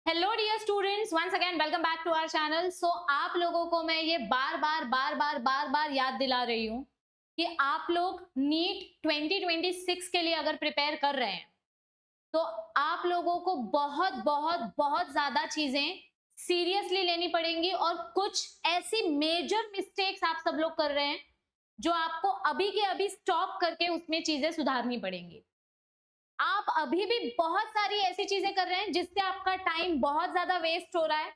Hello dear students, once again welcome back to our channel. So आप लोगों को मैं ये बार बार याद दिला रही हूँ कि आप लोग नीट 2026 के लिए अगर प्रिपेयर कर रहे हैं तो आप लोगों को बहुत बहुत बहुत ज्यादा चीजें सीरियसली लेनी पड़ेंगी और कुछ ऐसी मेजर मिस्टेक्स आप सब लोग कर रहे हैं जो आपको अभी के अभी स्टॉप करके उसमें चीजें सुधारनी पड़ेंगी। आप अभी भी बहुत सारी ऐसी चीजें कर रहे हैं जिससे आपका टाइम बहुत ज्यादा वेस्ट हो रहा है।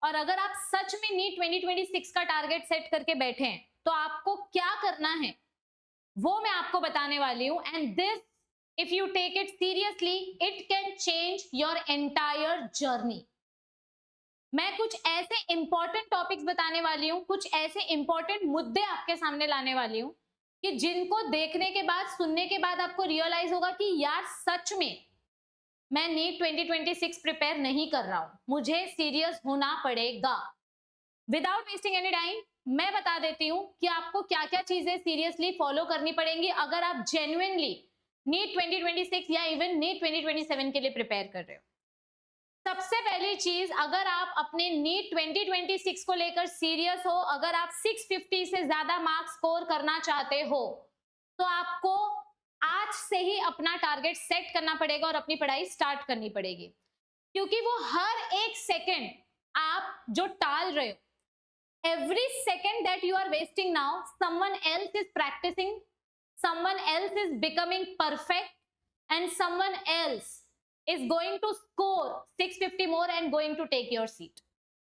और अगर आप सच में नीट 2026 का टारगेट सेट करके बैठे हैं तो आपको क्या करना है वो मैं आपको बताने वाली हूं। And this, if you take it seriously, it can change your entire journey. मैं कुछ ऐसे इंपॉर्टेंट टॉपिक्स बताने वाली हूँ, कुछ ऐसे इंपॉर्टेंट मुद्दे आपके सामने लाने वाली हूँ कि जिनको देखने के बाद, सुनने के बाद आपको रियलाइज होगा कि यार सच में मैं नीट 2026 प्रिपेयर नहीं कर रहा हूं, मुझे सीरियस होना पड़ेगा। विदाउट वेस्टिंग एनी टाइम मैं बता देती हूं कि आपको क्या क्या चीजें सीरियसली फॉलो करनी पड़ेंगी अगर आप जेन्युइनली नीट 2026 या इवन नीट 2027 के लिए प्रिपेयर कर रहे हो। सबसे पहली चीज, अगर आप अपने नीट 2026 को लेकर सीरियस हो, अगर आप 650 से ज्यादा मार्क्स स्कोर करना चाहते हो तो आपको आज से ही अपना टारगेट सेट करना पड़ेगा और अपनी पढ़ाई स्टार्ट करनी पड़ेगी। क्योंकि वो हर एक सेकंड आप जो टाल रहे हो, every second that you are wasting now, someone else is practising, someone else is becoming perfect, and someone else is going to score 650 more and going to take your seat,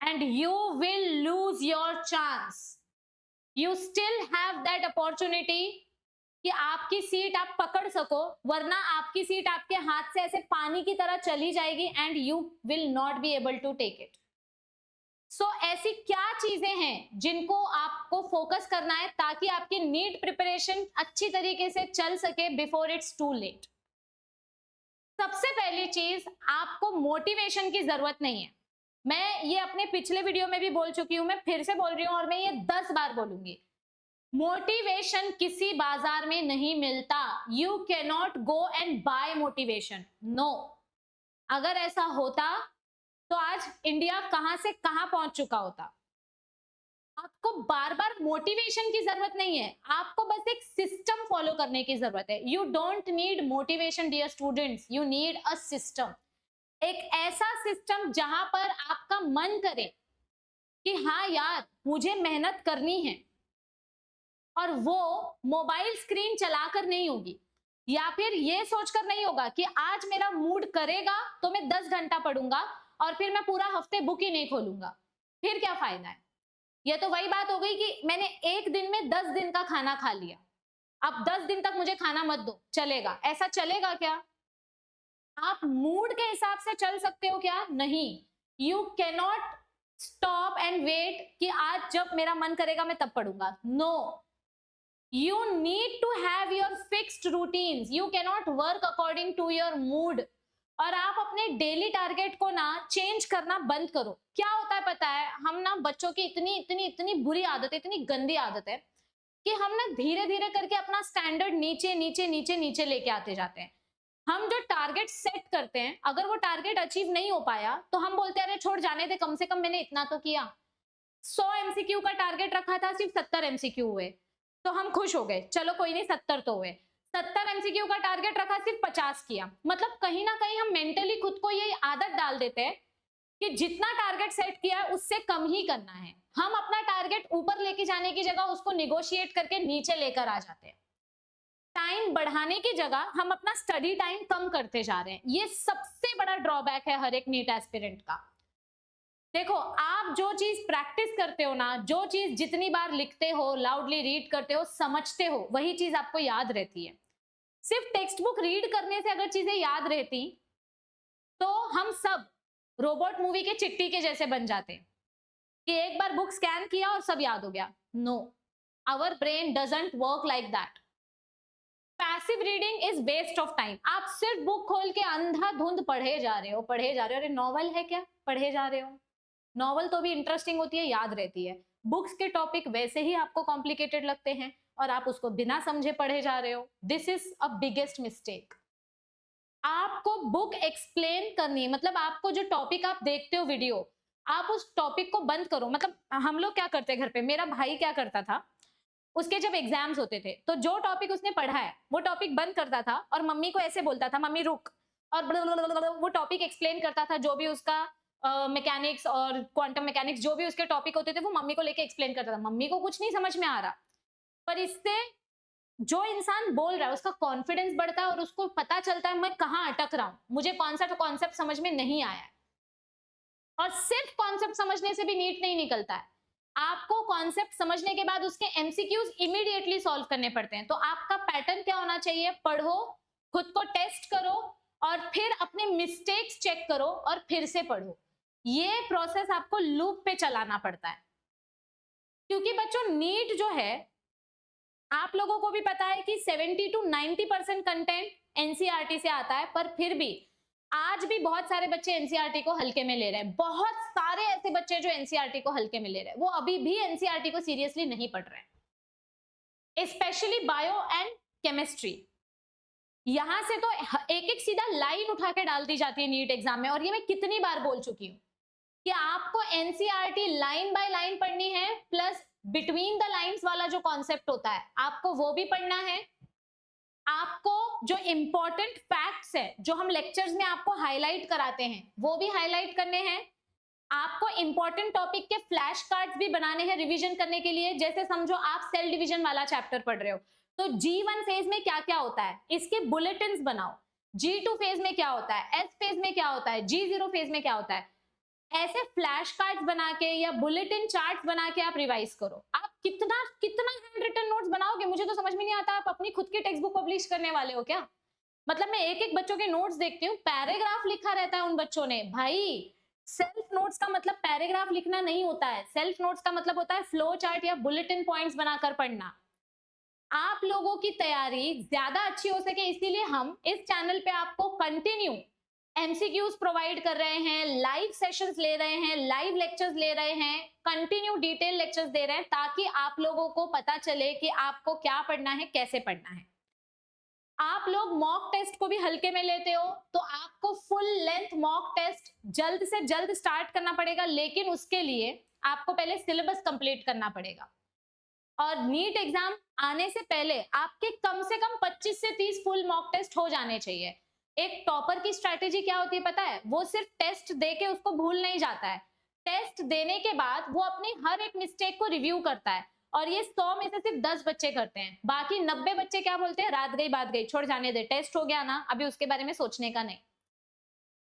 and you will lose your chance. You still have that opportunity कि आपकी seat आप पकड़ सको, वरना आपकी seat आपके हाथ से ऐसे पानी की तरह चली जाएगी and you will not be able to take it. So ऐसी क्या चीजें हैं जिनको आपको फोकस करना है ताकि आपकी नीट प्रिपरेशन अच्छी तरीके से चल सके बिफोर इट्स टू लेट। सबसे पहली चीज, आपको मोटिवेशन की जरूरत नहीं है। मैं ये अपने पिछले वीडियो में भी बोल चुकी हूं, मैं फिर से बोल रही हूं और मैं ये 10 बार बोलूंगी। मोटिवेशन किसी बाजार में नहीं मिलता। You can not go and buy motivation, no. अगर ऐसा होता तो आज इंडिया कहां से कहां पहुंच चुका होता। आपको बार बार मोटिवेशन की जरूरत नहीं है, आपको बस एक सिस्टम फॉलो करने की जरूरत है। You don't need motivation dear students, you need a system. एक ऐसा सिस्टम जहां पर आपका मन करे कि हाँ यार मुझे मेहनत करनी है, और वो मोबाइल स्क्रीन चलाकर नहीं होगी या फिर ये सोचकर नहीं होगा कि आज मेरा मूड करेगा तो मैं 10 घंटा पढ़ूंगा और फिर मैं पूरा हफ्ते बुक ही नहीं खोलूंगा। फिर क्या फायदा है। ये तो वही बात हो गई कि मैंने एक दिन में 10 दिन का खाना खा लिया, अब 10 दिन तक मुझे खाना मत दो, चलेगा? ऐसा चलेगा क्या? आप मूड के हिसाब से चल सकते हो क्या? नहीं। You can not stop and wait कि आज जब मेरा मन करेगा मैं तब पढ़ूंगा। No, you need to have your fixed routines. You cannot work according to your mood. और आप अपने डेली टारगेट को ना चेंज करना बंद करो। क्या होता है पता है, हम ना बच्चों की इतनी बुरी आदत है, इतनी गंदी आदत है कि हम ना धीरे धीरे करके अपना स्टैंडर्ड नीचे नीचे नीचे नीचे लेके आते जाते हैं। हम जो टारगेट सेट करते हैं, अगर वो टारगेट अचीव नहीं हो पाया तो हम बोलते हैं अरे छोड़ जाने दे, कम से कम मैंने इतना तो किया। 100 एमसीक्यू का टारगेट रखा था, सिर्फ 70 एमसीक्यू हुए तो हम खुश हो गए, चलो कोई नहीं 70 तो हुए। 70 एमसीक्यू का टारगेट रखा, सिर्फ 50 किया। मतलब कहीं ना कहीं हम मेंटली खुद को ये आदत डाल देते हैं कि जितना टारगेट सेट किया है उससे कम ही करना है। हम अपना टारगेट ऊपर लेके जाने की जगह उसको निगोशिएट करके नीचे लेकर आ जाते हैं। टाइम बढ़ाने की जगह हम अपना स्टडी टाइम कम करते जा रहे हैं। ये सबसे बड़ा ड्रॉबैक है हर एक नीट एस्पिरेंट का। देखो, आप जो चीज प्रैक्टिस करते हो ना, जो चीज जितनी बार लिखते हो, लाउडली रीड करते हो, समझते हो, वही चीज आपको याद रहती है। सिर्फ टेक्स्ट बुक रीड करने से अगर चीजें याद रहती तो हम सब रोबोट मूवी के चिट्टी के जैसे बन जाते कि एक बार बुक स्कैन किया और सब याद हो गया। No, our brain doesn't work like that. Passive reading is waste of time. आप सिर्फ बुक खोल के अंधाधुंध पढ़े जा रहे हो, पढ़े जा रहे हो। अरे नॉवल है क्या, पढ़े जा रहे हो। नॉवल तो भी इंटरेस्टिंग होती है, याद रहती है। बुक्स के टॉपिक वैसे ही आपको कॉम्प्लिकेटेड लगते हैं और आप उसको बिना समझे पढ़े जा रहे हो। This is a biggest mistake. आपको बुक एक्सप्लेन करनी है, मतलब आपको जो टॉपिक आप देखते हो वीडियो, आप उस टॉपिक को बंद करो। मतलब हम लोग क्या करते हैं घर पे, मेरा भाई क्या करता था, उसके जब एग्जाम्स होते थे तो जो टॉपिक उसने पढ़ा है वो टॉपिक बंद करता था और मम्मी को ऐसे बोलता था, मम्मी रुक, और वो टॉपिक एक्सप्लेन करता था, जो भी उसका मैकेनिक्स और क्वांटम मैकेनिक्स जो भी उसके टॉपिक होते थे वो मम्मी को लेके एक्सप्लेन करता था। मम्मी को कुछ नहीं समझ में आ रहा, पर इससे जो इंसान बोल रहा है उसका कॉन्फिडेंस बढ़ता है और उसको पता चलता है मैं कहाँ अटक रहा हूं, मुझे कौन सा कॉन्सेप्ट समझ में नहीं आया है। और सिर्फ कॉन्सेप्ट समझने से भी नीट नहीं निकलता है, आपको कॉन्सेप्ट समझने के बाद उसके एमसीक्यूज इमीडिएटली सॉल्व करने पड़ते हैं। तो आपका पैटर्न क्या होना चाहिए, पढ़ो, खुद को टेस्ट करो और फिर अपने मिस्टेक्स चेक करो और फिर से पढ़ो। ये प्रोसेस आपको लूप पे चलाना पड़ता है, क्योंकि बच्चों नीट जो है आप लोगों को भी पता है कि 70 to 90% कंटेंट एनसीईआरटी से आता है, पर फिर भी आज भी बहुत सारे बच्चे एनसीईआरटी को हल्के में ले रहे हैं। बहुत सारे ऐसे बच्चे जो एनसीईआरटी को हल्के में ले रहे हैं, वो अभी भी एनसीईआरटी को सीरियसली नहीं पढ़ रहे हैं, स्पेशली बायो एंड केमिस्ट्री। यहां से तो एक एक सीधा लाइन उठा के डाल दी जाती है नीट एग्जाम में, और ये मैं कितनी बार बोल चुकी हूं कि आपको एनसीईआरटी लाइन बाय लाइन पढ़नी है, प्लस बिटवीन द लाइंस वाला जो कॉन्सेप्ट होता है आपको वो भी पढ़ना है। आपको जो इंपॉर्टेंट फैक्ट्स है जो हम लेक्चर्स में आपको हाईलाइट कराते हैं वो भी हाईलाइट करने हैं। आपको इंपॉर्टेंट टॉपिक के फ्लैश कार्ड्स भी बनाने हैं रिवीजन करने के लिए। जैसे समझो आप सेल डिवीजन वाला चैप्टर पढ़ रहे हो, तो G1 फेज में क्या क्या होता है इसके बुलेटिन्स बनाओ, G2 फेज में क्या होता है, S फेज में क्या होता है, G0 फेज में क्या होता है, ऐसे फ्लैश कार्ड्स बना के या बुलेटिन चार्ट्स बना के आप रिवाइज करो। आप कितना कितना हैंड रिटन नोट्स बनाओगे मुझे तो समझ में नहीं आता। आप अपनी खुद की टेक्स्ट बुक पब्लिश करने वाले हो क्या? मतलब मैं एक एक बच्चों के नोट्स देखती हूँ, पैराग्राफ लिखा रहता है उन बच्चों ने। भाई सेल्फ नोट्स का मतलब पैराग्राफ लिखना नहीं होता है, सेल्फ नोट्स का मतलब होता है फ्लो चार्ट या बुलेटिन पॉइंट्स बनाकर पढ़ना। आप लोगों की तैयारी ज्यादा अच्छी हो सके इसीलिए हम इस चैनल पे आपको कंटिन्यू एमसीक्यूज प्रोवाइड कर रहे हैं, लाइव सेशंस ले रहे हैं, लाइव लेक्चर्स ले रहे हैं, कंटिन्यू डिटेल लेक्चर्स दे रहे हैं, ताकि आप लोगों को पता चले कि आपको क्या पढ़ना है, कैसे पढ़ना है। आप लोग मॉक टेस्ट को भी हल्के में लेते हो, तो आपको फुल लेंथ मॉक टेस्ट जल्द से जल्द स्टार्ट करना पड़ेगा, लेकिन उसके लिए आपको पहले सिलेबस कंप्लीट करना पड़ेगा। और नीट एग्जाम आने से पहले आपके कम से कम 25 से 30 फुल मॉक टेस्ट हो जाने चाहिए। एक टॉपर की स्ट्रैटेजी क्या होती है पता है, वो सिर्फ टेस्ट देके उसको भूल नहीं जाता है, टेस्ट देने के बाद वो अपनी हर एक मिस्टेक को रिव्यू करता है, और ये 100 में से सिर्फ 10 बच्चे करते हैं। बाकी 90 बच्चे क्या बोलते हैं, रात गई बात गई, छोड़ जाने दे, टेस्ट हो गया ना, अभी उसके बारे में सोचने का नहीं।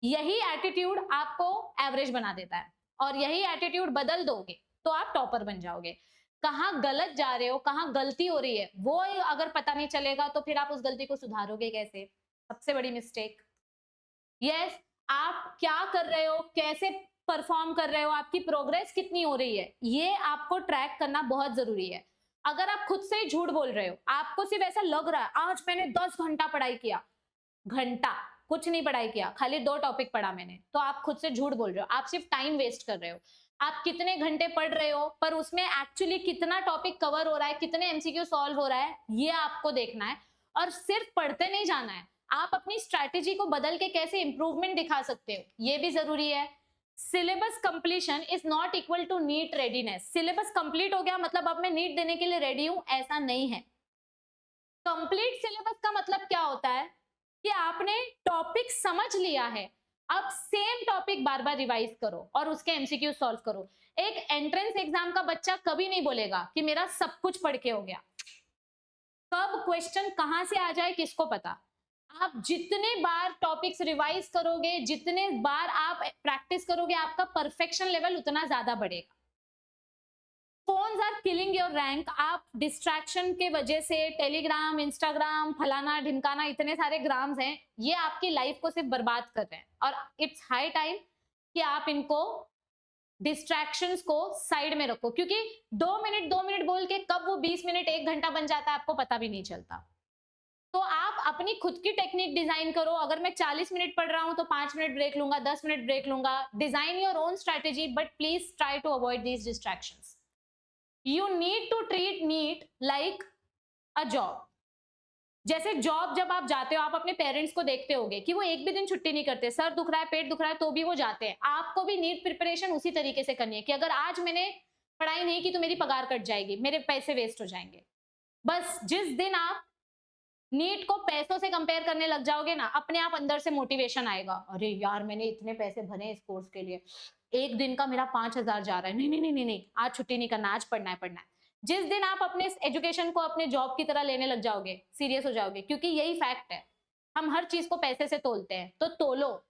यही एटीट्यूड आपको एवरेज बना देता है, और यही एटीट्यूड बदल दोगे तो आप टॉपर बन जाओगे। कहाँ गलत जा रहे हो, कहाँ गलती हो रही है, वो अगर पता नहीं चलेगा तो फिर आप उस गलती को सुधारोगे कैसे? सबसे बड़ी मिस्टेक। यस, आप क्या कर रहे हो, कैसे परफॉर्म कर रहे हो, आपकी प्रोग्रेस कितनी हो रही है, ये आपको ट्रैक करना बहुत जरूरी है। अगर आप खुद से ही झूठ बोल रहे हो, आपको सिर्फ ऐसा लग रहा है आज मैंने 10 घंटा पढ़ाई किया, घंटा कुछ नहीं पढ़ाई किया, खाली 2 टॉपिक पढ़ा मैंने, तो आप खुद से झूठ बोल रहे हो, आप सिर्फ टाइम वेस्ट कर रहे हो। आप कितने घंटे पढ़ रहे हो, पर उसमें एक्चुअली कितना टॉपिक कवर हो रहा है, कितने एमसीक्यू सॉल्व हो रहा है, ये आपको देखना है। और सिर्फ पढ़ते नहीं जाना है, आप अपनी स्ट्रैटेजी को बदल के कैसे इंप्रूवमेंट दिखा सकते हो, ये भी जरूरी है। Syllabus completion is not equal to NEET readiness. Syllabus complete हो गया मतलब अब मैं नीट देने के लिए रेडी हूं, ऐसा नहीं है। कंप्लीट सिलेबस का मतलब क्या होता है कि आपने टॉपिक समझ लिया है, अब सेम टॉपिक बार बार रिवाइज करो और उसके एमसीक्यू सॉल्व करो। एक एंट्रेंस एग्जाम का बच्चा कभी नहीं बोलेगा कि मेरा सब कुछ पढ़ के हो गया। कब क्वेश्चन कहां से आ जाए किसको पता। आप जितने बार टॉपिक्स रिवाइज करोगे, जितने बार आप प्रैक्टिस करोगे, आपका परफेक्शन लेवल उतना ज्यादा बढ़ेगा। Phones are killing your rank. आप डिस्ट्रैक्शन के वजह से टेलीग्राम, इंस्टाग्राम, फलाना ढिमकाना, इतने सारे ग्राम्स हैं, ये आपकी लाइफ को सिर्फ बर्बाद कर रहे हैं, और इट्स हाई टाइम कि आप इनको डिस्ट्रैक्शंस को साइड में रखो, क्योंकि 2 मिनट बोल के कब वो 20 मिनट 1 घंटा बन जाता है आपको पता भी नहीं चलता। तो आप अपनी खुद की टेक्निक डिजाइन करो। अगर मैं 40 मिनट पढ़ रहा हूं तो 5 मिनट ब्रेक लूंगा, 10 मिनट ब्रेक लूंगा। Design your own strategy, but please try to avoid these distractions. You need to treat NEET like a job. जैसे जॉब जब आप जाते हो, आप अपने पेरेंट्स को देखते होगे कि वो एक भी दिन छुट्टी नहीं करते, सर दुख रहा है, पेट दुख रहा है तो भी वो जाते हैं। आपको भी नीट प्रिपरेशन उसी तरीके से करनी है कि अगर आज मैंने पढ़ाई नहीं की तो मेरी पगार कट जाएगी, मेरे पैसे वेस्ट हो जाएंगे। बस जिस दिन आप नीट को पैसों से कंपेयर करने लग जाओगे ना, अपने आप अंदर से मोटिवेशन आएगा, अरे यार मैंने इतने पैसे भरे इस कोर्स के लिए, एक दिन का मेरा 5,000 जा रहा है, नहीं नहीं नहीं नहीं नहीं, आज छुट्टी नहीं करना, आज पढ़ना है पढ़ना है। जिस दिन आप अपने एजुकेशन को अपने जॉब की तरह लेने लग जाओगे, सीरियस हो जाओगे, क्योंकि यही फैक्ट है, हम हर चीज को पैसे से तोलते हैं। तो तोलो,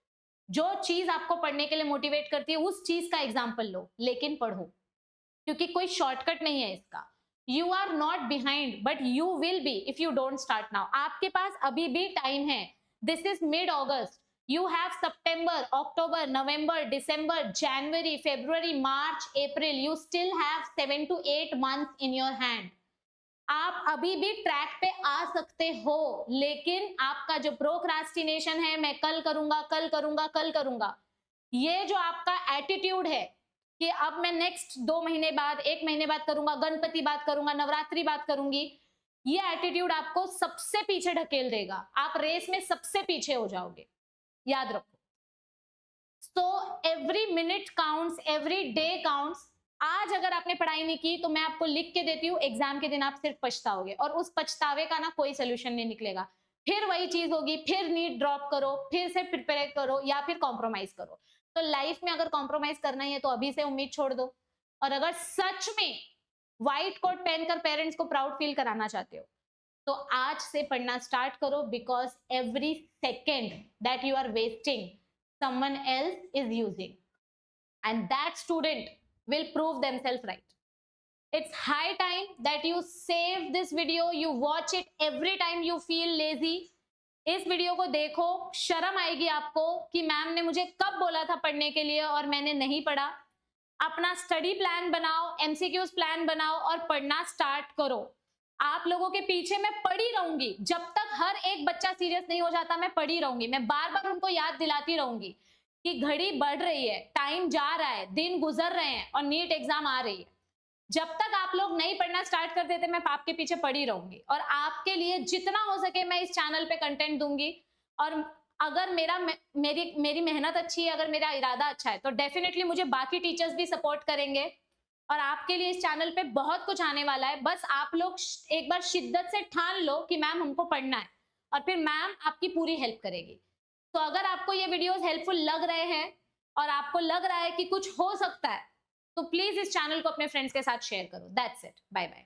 जो चीज आपको पढ़ने के लिए मोटिवेट करती है उस चीज का एग्जाम्पल लो, लेकिन पढ़ो, क्योंकि कोई शॉर्टकट नहीं है इसका। You are not behind but you will be if you don't start now. आपके पास अभी भी टाइम है। This is mid August, you have September, October, November, December, January, February, March, April. You still have 7 to 8 months in your hand. आप अभी भी track पे आ सकते हो, लेकिन आपका जो प्रोक्रास्टिनेशन है, मैं कल करूंगा कल करूंगा कल करूंगा, ये जो आपका एटीट्यूड है कि अब मैं नेक्स्ट 2 महीने बाद, 1 महीने बाद करूंगा, गणपति बाद करूंगा, नवरात्रि बाद करूंगी, ये एटीट्यूड आपको सबसे पीछे ढकेल देगा। आप रेस में सबसे पीछे हो जाओगे, याद रखो। So every minute counts, every day counts. आज अगर आपने पढ़ाई नहीं की तो मैं आपको लिख के देती हूँ, एग्जाम के दिन आप सिर्फ पछताओगे, और उस पछतावे का ना कोई सोल्यूशन नहीं निकलेगा। फिर वही चीज होगी, फिर नीट ड्रॉप करो, फिर से प्रिपेयर करो, या फिर कॉम्प्रोमाइज करो। तो लाइफ में अगर कॉम्प्रोमाइज करना ही है तो अभी से उम्मीद छोड़ दो। और अगर सच में व्हाइट कोट पहनकर पेरेंट्स को प्राउड फील कराना चाहते हो तो आज से पढ़ना स्टार्ट करो, because every second that you are wasting someone else is using, and that student will prove themselves right. It's high time that you save this video, you watch it every time you feel lazy. इस video को देखो, शर्म आएगी आपको कि ma'am ने मुझे कब बोला था पढ़ने के लिए और मैंने नहीं पढ़ा। अपना स्टडी प्लान बनाओ, एमसीक्यूज प्लान बनाओ और पढ़ना स्टार्ट करो। आप लोगों के पीछे मैं पड़ी रहूंगी, जब तक हर एक बच्चा सीरियस नहीं हो जाता मैं पड़ी रहूंगी। मैं बार बार उनको याद दिलाती रहूंगी कि घड़ी बढ़ रही है, टाइम जा रहा है, दिन गुजर रहे हैं और नीट एग्जाम आ रही है। जब तक आप लोग नहीं पढ़ना स्टार्ट कर देते मैं आपके पीछे पड़ी रहूंगी, और आपके लिए जितना हो सके मैं इस चैनल पे कंटेंट दूंगी। और अगर मेरी मेहनत अच्छी है, अगर मेरा इरादा अच्छा है तो डेफिनेटली मुझे बाकी टीचर्स भी सपोर्ट करेंगे, और आपके लिए इस चैनल पे बहुत कुछ आने वाला है। बस आप लोग एक बार शिद्दत से ठान लो कि मैम हमको पढ़ना है, और फिर मैम आपकी पूरी हेल्प करेगी। तो अगर आपको ये वीडियोस हेल्पफुल लग रहे हैं और आपको लग रहा है कि कुछ हो सकता है, तो प्लीज इस चैनल को अपने फ्रेंड्स के साथ शेयर करो। That's it, bye bye.